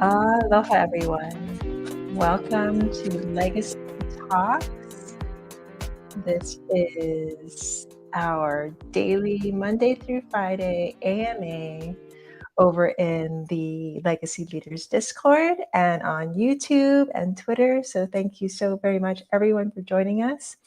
Aloha, everyone. Welcome to Legacy Talks. This is our daily Monday through Friday AMA over in the Legacy Leaders Discord and on YouTube and Twitter. So thank you so very much, everyone, for joining us.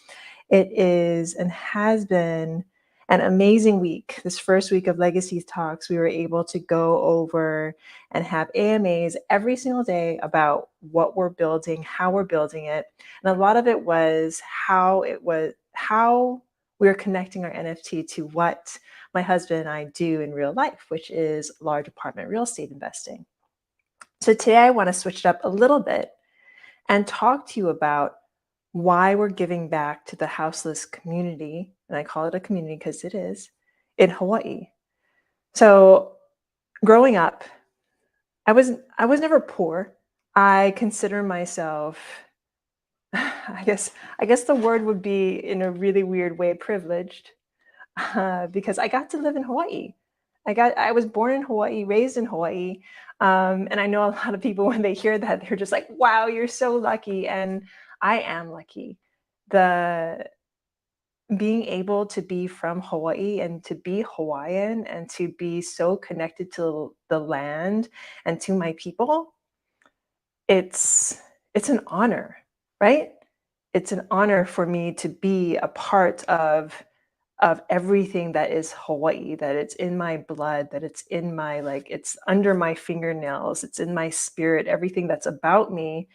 It is and has been an amazing week. This first week of Legacy Talks, we were able to go over and have AMAs every single day about what we're building, how we're building it. And a lot of it was how we're connecting our NFT to what my husband and I do in real life, which is large apartment real estate investing. So today I want to switch it up a little bit and talk to you about why we're giving back to the houseless community, and I call it a community because it is, in Hawaii. So growing up, I was never poor. I consider myself, I guess the word would be, in a really weird way, privileged, because I got to live in Hawaii. I was born in Hawaii, raised in Hawaii, and I know a lot of people, when they hear that, they're just like, "Wow, you're so lucky," and I am lucky. The Being able to be from Hawaii and to be Hawaiian and to be so connected to the land and to my people, it's it's an honor, right? It's an honor for me to be a part of everything that is Hawaii, that it's in my blood, that it's in my, like, it's under my fingernails, it's in my spirit. Everything that's about me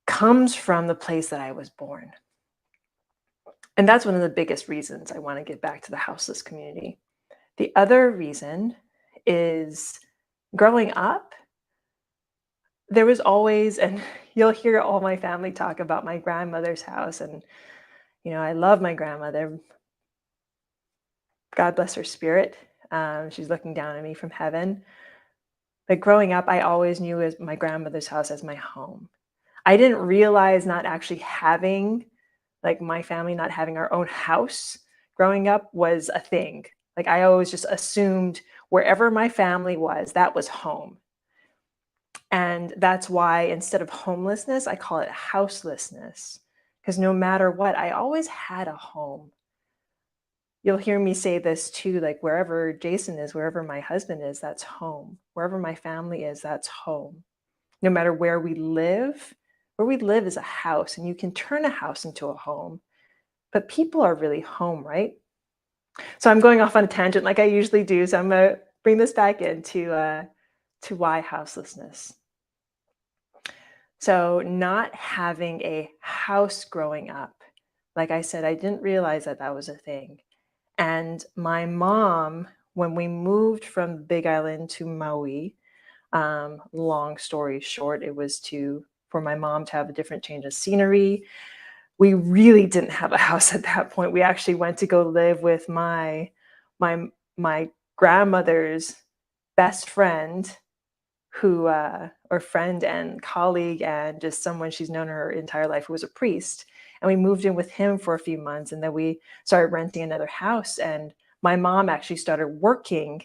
comes from the place that I was born. And that's one of the biggest reasons I want to get back to the houseless community. The other reason is, growing up, there was always, and you'll hear all my family talk about my grandmother's house. And, I love my grandmother. God bless her spirit. She's looking down at me from heaven. But growing up, I always knew as my grandmother's house as my home. I didn't realize not actually having, like, my family not having our own house growing up was a thing. Like, I always just assumed wherever my family was, that was home. And that's why, instead of homelessness, I call it houselessness. Because no matter what, I always had a home. You'll hear me say this too, like, wherever Jason is, wherever my husband is, that's home. Wherever my family is, that's home. No matter where we live is a house, and you can turn a house into a home. But people are really home, right? So I'm going off on a tangent like I usually do. So I'm gonna bring this back into to why houselessness. So not having a house growing up, like I said, I didn't realize that that was a thing. And my mom, when we moved from Big Island to Maui, long story short, it was for my mom to have a different change of scenery. We really didn't have a house at that point. We actually went to go live with my my grandmother's best friend, who or friend and colleague, and just someone she's known her entire life, who was a priest. And we moved in with him for a few months, and then we started renting another house. And my mom actually started working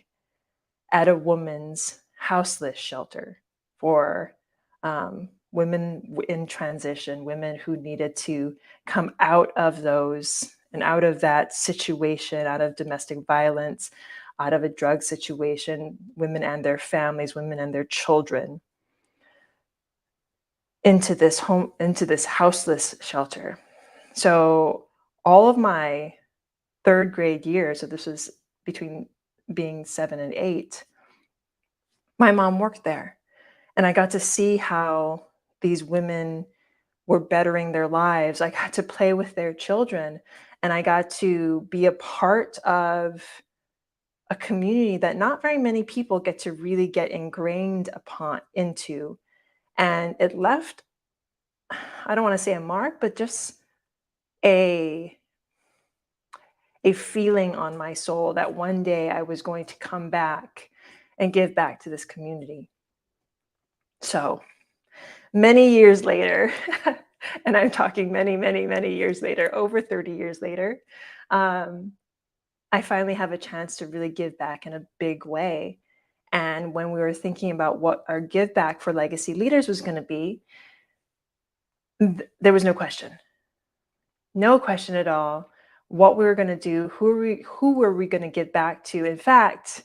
at a women's houseless shelter for women in transition, women who needed to come out of those and out of that situation, out of domestic violence, out of a drug situation, women and their families, women and their children, into this home, into this houseless shelter. So all of my third grade years, so this was between being 7 and 8, my mom worked there. And I got to see how these women were bettering their lives. I got to play with their children, and I got to be a part of a community that not very many people get to really get ingrained upon into. And it left, I don't want to say a mark, but just a a feeling on my soul that one day I was going to come back and give back to this community. So many years later, and I'm talking many, many, many years later, over 30 years later, um, I finally have a chance to really give back in a big way. And when we were thinking about what our give back for legacy leaders was going to be, there was no question. No question at all what we were going to do, who were we going to give back to. In fact,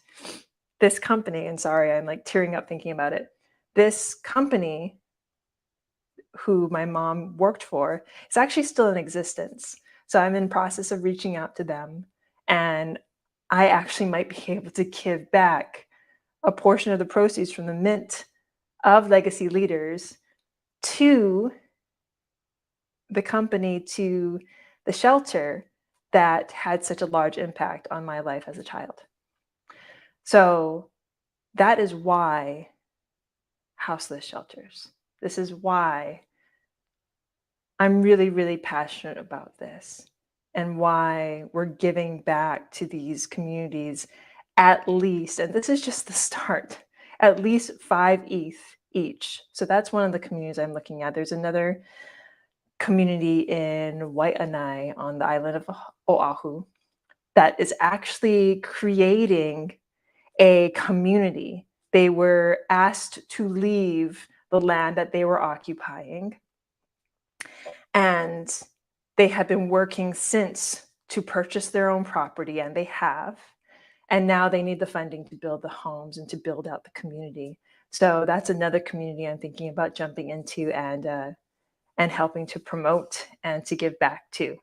this company, and sorry, I'm like tearing up thinking about it. This company who my mom worked for is actually still in existence. So I'm in process of reaching out to them, and I actually might be able to give back a portion of the proceeds from the mint of legacy leaders to the company, to the shelter that had such a large impact on my life as a child. So that is why houseless shelters. This is why I'm really, really passionate about this and why we're giving back to these communities at least, and this is just the start, at least 5 ETH each. So that's one of the communities I'm looking at. There's another community in Waianae on the island of Oahu that is actually creating a community. They were asked to leave the land that they were occupying, and they have been working since to purchase their own property, and they have. And now they need the funding to build the homes and to build out the community. So that's another community I'm thinking about jumping into and helping to promote and to give back to.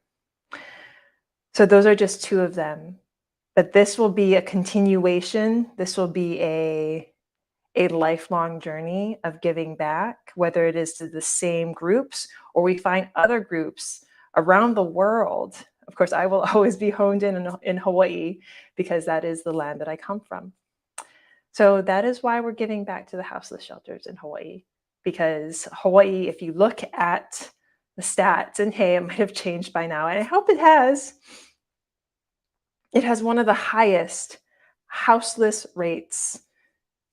So those are just two of them. But this will be a continuation. This will be a lifelong journey of giving back, whether it is to the same groups or we find other groups around the world. Of course, I will always be honed in Hawaii because that is the land that I come from. So that is why we're giving back to the houseless shelters in Hawaii, because Hawaii, if you look at the stats, and hey, it might have changed by now, and I hope it has one of the highest houseless rates,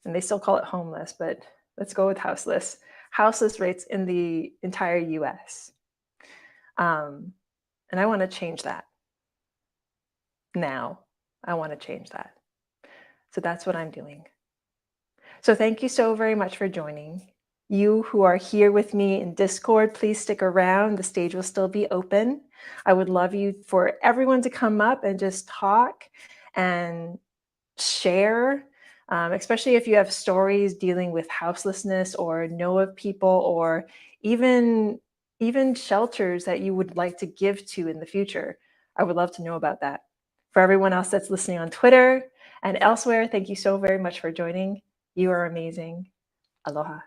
and they still call it homeless, but let's go with houseless rates in the entire US. And I want to change that now. I want to change that. So that's what I'm doing. So thank you so very much for joining. You who are here with me in Discord, please stick around. The stage will still be open. I would love you for everyone to come up and just talk and share, especially if you have stories dealing with houselessness or know of people or even shelters that you would like to give to in the future. I would love to know about that. For everyone else that's listening on Twitter and elsewhere, thank you so very much for joining. You are amazing. Aloha.